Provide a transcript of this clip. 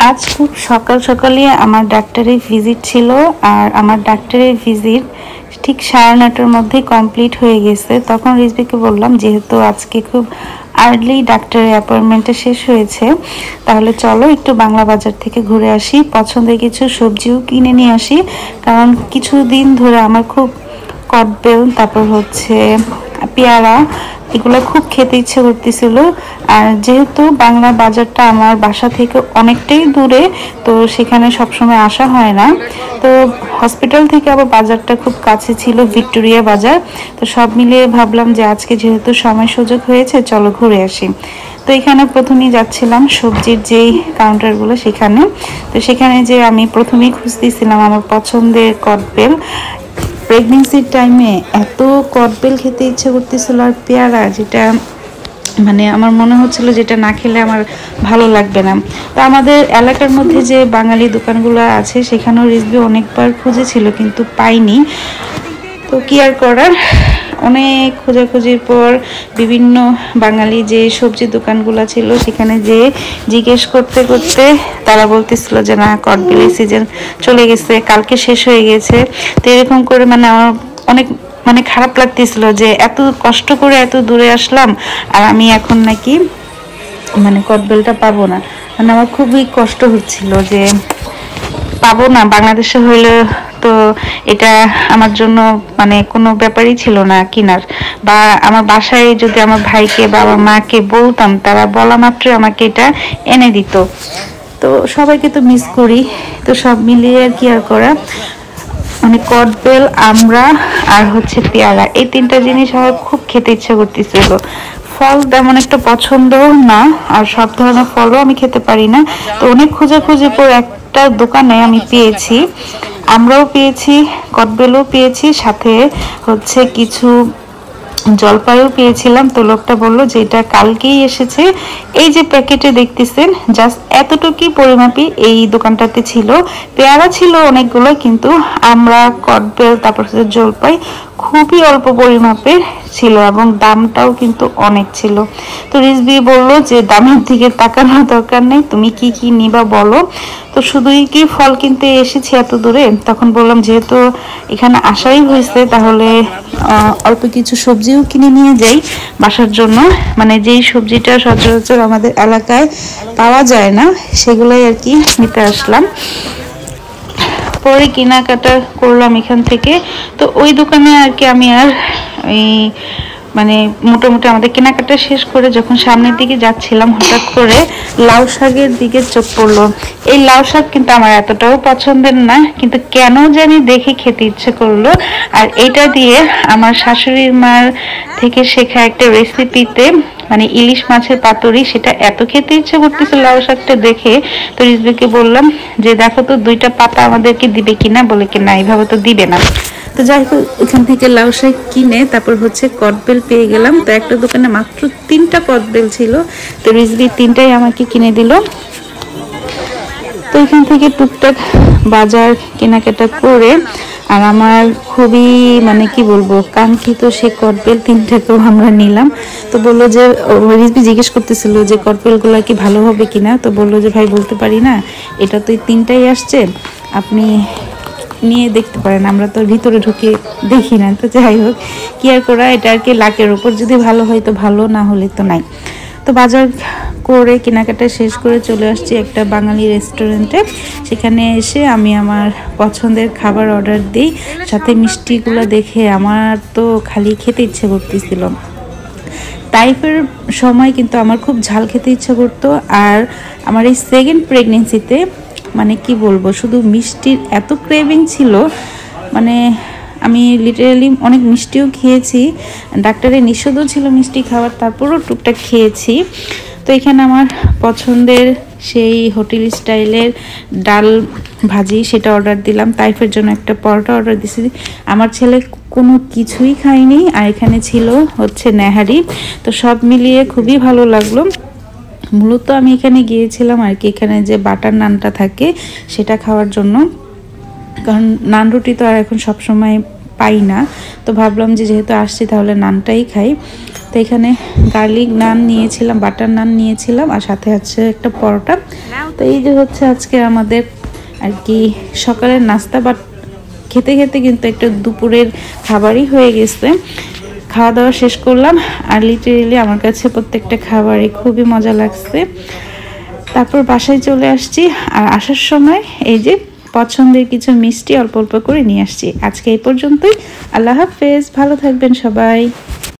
আজ খুব সকাল সকালে আমার ডাক্তারের ভিজিট ছিল আর আমার ডাক্তারের ভিজিট ঠিক 9:30টার মধ্যে কমপ্লিট হয়ে গেছে। তখন রিজবিকে বললাম যেহেতু আজকে খুব আর্লি ডাক্তারের অ্যাপয়েন্টমেন্টটা শেষ হয়েছে, তাহলে চলো একটু বাংলা বাজার থেকে ঘুরে আসি, পছন্দের কিছু সবজিও কিনে নিয়ে আসি। কারণ কিছুদিন ধরে আমার খুব কদবেল, তারপর হচ্ছে পেয়ারা, এগুলো খুব খেতে ইচ্ছে করতেছিল। আর যেহেতু বাংলা বাজারটা আমার বাসা থেকে অনেকটাই দূরে, তো সেখানে সবসময় আসা হয় না। তো হসপিটাল থেকে আবার বাজারটা খুব কাছে ছিল, ভিক্টোরিয়া বাজার। তো সব মিলিয়ে ভাবলাম যে আজকে যেহেতু সময় সুযোগ হয়েছে, চলো ঘুরে আসি। তো এখানে প্রথমেই যাচ্ছিলাম সবজির যেই কাউন্টারগুলো সেখানে। তো সেখানে যে আমি প্রথমেই খুঁজতেছিলাম আমার পছন্দের কদবেল। প্রেগনেন্সির টাইমে এত কদবেল খেতে ইচ্ছে করতেছিল আর পেয়ারা, যেটা মানে আমার মনে হচ্ছিল যেটা না খেলে আমার ভালো লাগবে না। তো আমাদের এলাকার মধ্যে যে বাঙালি দোকানগুলো আছে সেখানেও রিজভি অনেকবার খুঁজেছিল কিন্তু পাইনি। তো কি আর করার, অনেক খোঁজাখুঁজির পর বিভিন্ন বাঙালি যে সবজি দোকানগুলো ছিল সেখানে যে জিজ্ঞেস করতে করতে তারা বলতেছিল যে না, কদবেলের সিজন চলে গেছে, কালকে শেষ হয়ে গেছে। তো এরকম করে মানে আমার অনেক খারাপ লাগতেছিল যে এত কষ্ট করে এত দূরে আসলাম আর আমি এখন নাকি কদবেলটা পাবো না। আমার খুবই কষ্ট হচ্ছিল যে পাবো না। বাংলাদেশে হইলে তো এটা আমার জন্য কোনো ব্যাপারই ছিল না কিনার, বা আমার বাসায় যদি আমার ভাইকে বা আমার মাকে বলতাম, তারা বলা মাত্রই আমাকে এটা এনে দিত। তো সবাইকে তো মিস করি। তো সব মিলিয়ে আর কি আর করা, কদবেল, আমড়া আর হচ্ছে পেয়ারা, এই তিনটা জিনিস আমার খুব খেতে ইচ্ছে করতেছিল। ফল তেমন একটা পছন্দও না, আর সব ধরনের ফলও আমি খেতে পারি না। তো অনেক খোঁজাখুঁজির পর একটা দোকানে আমি পেয়েছি, আমরাও পেয়েছি, কদবেলও পেয়েছি, সাথে হচ্ছে কিছু জলপাইও পেয়েছিলাম। তো লোকটা বললো যে এটা কালকেই এসেছে। এই যে প্যাকেটে দেখতেছেন জাস্ট এতটুকুই পরিমাপি এই দোকানটাতে ছিল। পেয়ারা ছিল অনেকগুলো, কিন্তু আমরা কদবেল তারপর হচ্ছে জলপাই খুবই অল্প পরিমাপের ছিল এবং দামটাও কিন্তু অনেক ছিল। তো রিজবি বললো যে দামের দিকে তাকানোর দরকার নেই, তুমি কি কি নিবা বলো। তো শুধুই কি ফল কিনতে এসেছি এত দূরে? তখন বললাম যেহেতু এখানে আসাই হয়েছে, তাহলে অল্প কিছু সবজিও কিনে নিয়ে যাই বাসার জন্য। যেই সবজিটা সচরাচর আমাদের এলাকায় পাওয়া যায় না, সেগুলোই আর কি নিতে আসলাম। পরে কেনাকাটা করলাম এখান থেকে। তো ওই দোকানে আর কি আমি আর এই মোটামুটি আমাদের কেনাকাটা শেষ করে যখন সামনের দিকে যাচ্ছিলাম, হঠাৎ করে লাউ শাকের দিকে চোখ পড়লো। এই লাউ শাক কিন্তু আমার এতটাও পছন্দের না, কিন্তু কেন জানি দেখে খেতে ইচ্ছে করলো। আর এটা দিয়ে আমার শাশুড়ির মার থেকে শেখা একটা রেসিপিতে ইলিশ মাছের পাতুরি, সেটা এত খেতে ইচ্ছে করতেছে লাউ শাকটা দেখে। তো রিজবিকে বললাম যে দেখো তো 2টা পাতা আমাদেরকে দিবে কিনা, বলে কি না এইভাবে তো দিবে না। তো যাই হোক, এখান থেকে লাউ শাক কিনে তারপর হচ্ছে কদবেল পেয়ে গেলাম। তো একটা দোকানে মাত্র 3টা কদবেল ছিল, তো রিজবি 3টাই আমাকে কিনে দিল। তো এখান থেকে টুকটাক বাজার কেনাকাটা করে আর আমার খুবই কি বলবো কাঙ্ক্ষিত সে কদবেল 3টাকেও আমরা নিলাম। তো বললো যে, রিজবি জিজ্ঞেস করতেছিল যে কদবেলগুলো কি ভালো হবে কিনা। তো বললো যে ভাই বলতে পারি না, এটা তো 3টাই আসছে, আপনি নিয়ে দেখতে পারেন, আমরা তো ভিতরে ঢুকে দেখি না। তো যাই হোক, কি আর করা, এটা আর কি লাকের উপর, যদি ভালো হয় তো ভালো, না হলে তো নাই। তো বাজার করে কেনাকাটা শেষ করে চলে আসছি একটা বাঙালি রেস্টুরেন্টে। সেখানে এসে আমি আমার পছন্দের খাবার অর্ডার দিই। সাথে মিষ্টিগুলো দেখে আমার তো খালি খেতে ইচ্ছে করতেছিল। টাইফের সময় কিন্তু আমার খুব ঝাল খেতে ইচ্ছে করতো। আর আমার এই সেকেন্ড প্রেগনেন্সিতে কি বলবো, শুধু মিষ্টির এত ক্রেভিং ছিল, আমি লিটারালি অনেক মিষ্টিও খেয়েছি। ডাক্তারের নিষেধও ছিল মিষ্টি খাওয়ার, তারপরও টুকটাক খেয়েছি। তো এখানে আমার পছন্দের সেই হোটেল স্টাইলের ডাল ভাজি, সেটা অর্ডার দিলাম। তাইফের জন্য একটা পরোটা অর্ডার দিয়েছি। আমার ছেলে কোনো কিছুই খায়নি, আর এখানে ছিল হচ্ছে নেহারি। তো সব মিলিয়ে খুবই ভালো লাগলো। মূলত আমি এখানে গিয়েছিলাম আর কি, এখানে যে বাটার নানটা থাকে সেটা খাওয়ার জন্য, কারণ নান রুটি তো আর এখন সবসময় পাই না। তো ভাবলাম যে যেহেতু আসছি তাহলে নানটাই খাই। তো এখানে গার্লিক নান নিয়েছিলাম, বাটার নান নিয়েছিলাম, আর সাথে হচ্ছে একটা পরোটা। তো এই যে হচ্ছে আজকে আমাদের আর কি সকালের নাস্তা, বাট খেতে খেতে কিন্তু একটা দুপুরের খাবারই হয়ে গেছে। খাওয়া দাওয়া শেষ করলাম আর লিটারেলি আমার কাছে প্রত্যেকটা খাবারই খুবই মজা লাগছে। তারপর বাসায় চলে আসছি আর আসার সময় এই যে পছন্দের কিছু মিষ্টি অল্প অল্প করে নিয়ে আসছি। আজকে এই পর্যন্তই। আল্লাহ হাফেজ, ভালো থাকবেন সবাই।